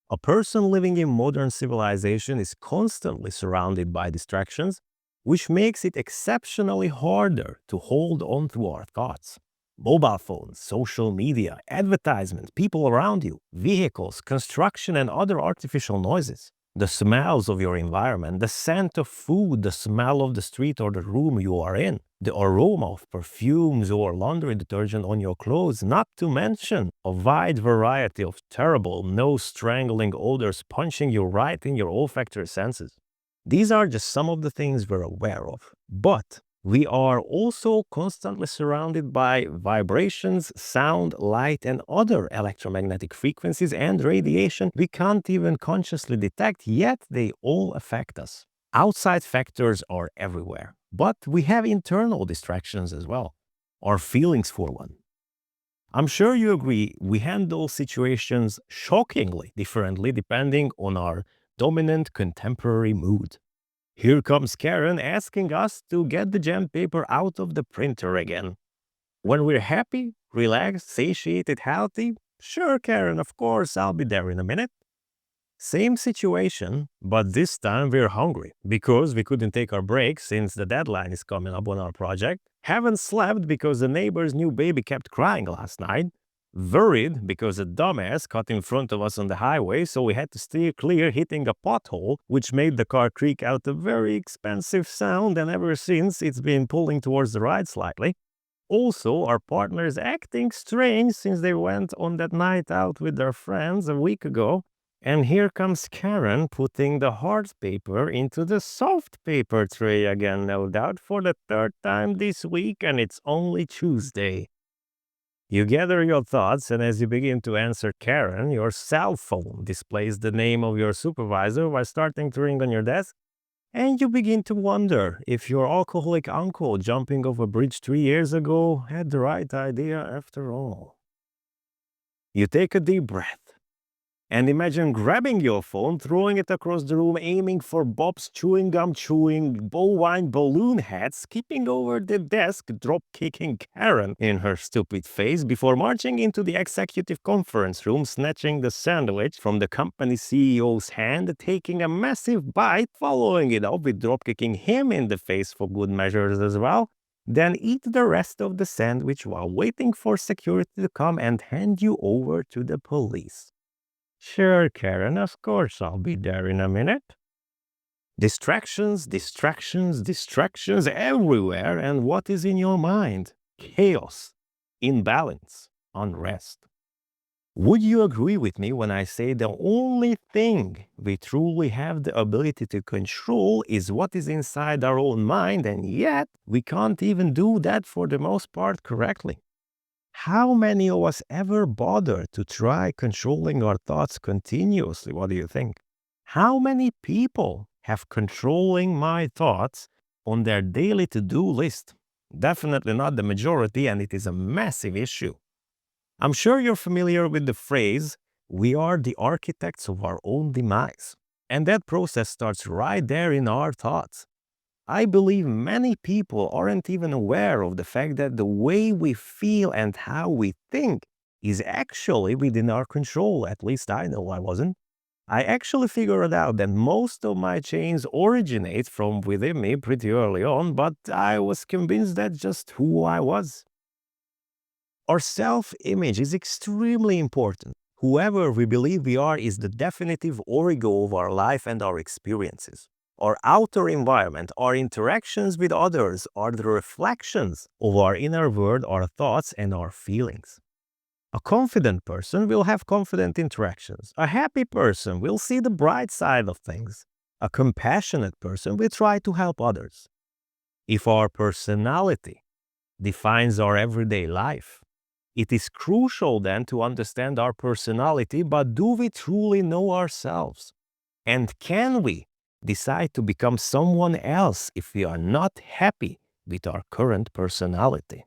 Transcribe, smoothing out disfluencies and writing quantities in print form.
A person living in modern civilization is constantly surrounded by distractions, which makes it exceptionally harder to hold on to our thoughts. Mobile phones, social media, advertisements, people around you, vehicles, construction, and other artificial noises. The smells of your environment, the scent of food, the smell of the street or the room you are in, the aroma of perfumes or laundry detergent on your clothes, not to mention a wide variety of terrible, nose-strangling odors punching you right in your olfactory senses. These are just some of the things we're aware of. But we are also constantly surrounded by vibrations, sound, light, and other electromagnetic frequencies and radiation we can't even consciously detect, yet they all affect us. Outside factors are everywhere, but we have internal distractions as well. Our feelings, for one. I'm sure you agree we handle situations shockingly differently depending on our dominant contemporary mood. Here comes Karen asking us to get the jam paper out of the printer again. When we're happy, relaxed, satiated, healthy, sure, Karen, of course, I'll be there in a minute. Same situation, but this time we're hungry because we couldn't take our break since the deadline is coming up on our project. Haven't slept because the neighbor's new baby kept crying last night. Worried because a dumbass cut in front of us on the highway, so we had to steer clear, hitting a pothole, which made the car creak out a very expensive sound, and ever since it's been pulling towards the right slightly. Also, our partner is acting strange since they went on that night out with their friends a week ago. And here comes Karen putting the hard paper into the soft paper tray again, no doubt, for the third time this week, and it's only Tuesday. You gather your thoughts, and as you begin to answer Karen, your cell phone displays the name of your supervisor while starting to ring on your desk, and you begin to wonder if your alcoholic uncle jumping off a bridge 3 years ago had the right idea after all. You take a deep breath and imagine grabbing your phone, throwing it across the room, aiming for Bob's chewing gum chewing, bovine balloon hat, skipping over the desk, drop-kicking Karen in her stupid face before marching into the executive conference room, snatching the sandwich from the company CEO's hand, taking a massive bite, following it up with drop-kicking him in the face for good measures as well. Then eat the rest of the sandwich while waiting for security to come and hand you over to the police. Sure, Karen, of course I'll be there in a minute. Distractions, distractions, distractions everywhere, and what is in your mind? Chaos, imbalance, unrest. Would you agree with me when I say the only thing we truly have the ability to control is what is inside our own mind, and yet we can't even do that for the most part correctly? How many of us ever bother to try controlling our thoughts continuously? What do you think? How many people have controlling my thoughts on their daily to-do list? Definitely not the majority, and it is a massive issue. I'm sure you're familiar with the phrase, we are the architects of our own demise. And that process starts right there in our thoughts. I believe many people aren't even aware of the fact that the way we feel and how we think is actually within our control. At least I know I wasn't. I actually figured out that most of my change originate from within me pretty early on, but I was convinced that's just who I was. Our self-image is extremely important. Whoever we believe we are is the definitive origo of our life and our experiences. Our outer environment, our interactions with others are the reflections of our inner world, our thoughts, and our feelings. A confident person will have confident interactions. A happy person will see the bright side of things. A compassionate person will try to help others. If our personality defines our everyday life, it is crucial then to understand our personality, but do we truly know ourselves? And can we decide to become someone else if we are not happy with our current personality?